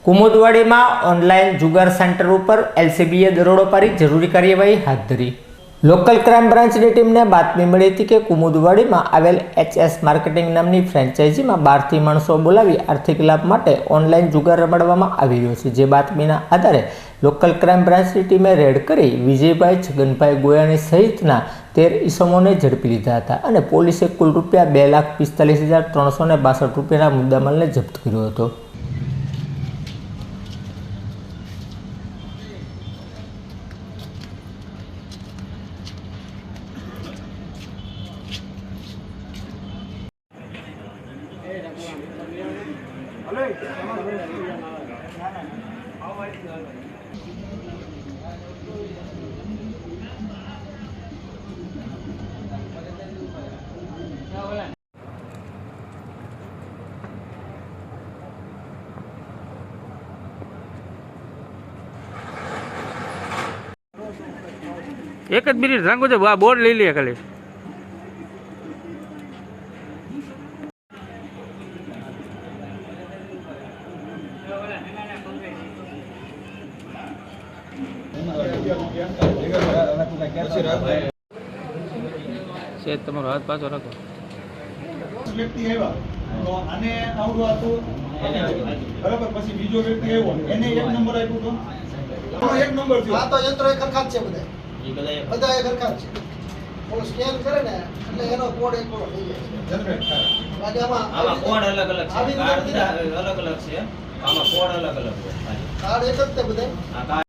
કુમુદવાડીમાં online જુગાર centre ઉપર એલસીબીએ દરોડો પાડી જરૂરી કાર્યવાહી હાથ ધરી। લોકલ ક્રાઇમ બ્રાન્ચની ટીમને બાતમી મળી હતી કે કુમુદવાડીમાં આવેલ એચએસ માર્કેટિંગ નામની ફ્રેન્ચાઇઝીમાં 12થી માણસો બોલાવી આર્થિક લાભ માટે ઓનલાઈન જુગાર રમાડવામાં આવી રહ્યો છે। જે બાતમીના આધારે લોકલ ક્રાઇમ બ્રાન્ચની ટીમે રેડ કરી વિજયભાઈ છગનભાઈ ગોયાણી સહિતના 13 ઈસમોને ઝડપી લીધા હતા અને પોલીસે કુલ રૂપિયા 2,45,362 રૂપિયાના મુદ્દામાલને જપ્ત કર્યો હતો। एक ज मिनिट सांगू छे बोर्ड लई લે ખાલી સેજ તમારો હાથ પાછો રાખો વ્યક્તિ આવ્યા તો આને આવડું હતું બરાબર પછી બીજો વ્યક્તિ આવ્યો એને એક નંબર આપ્યો તો આનો એક નંબર થયો આ તો યંત્રો એક ખરખા જ છે બધા એક ખરખા જ છે ઓ સ્કેન કરે ને એટલે એનો કોડ એક કોડ થઈ જાય છે જનરેટ થાય બાકી આમાં કોડ અલગ અલગ છે કાર્ડ અલગ અલગ છે આમાં કોડ અલગ અલગ છે કાર્ડ એક જ તે બધા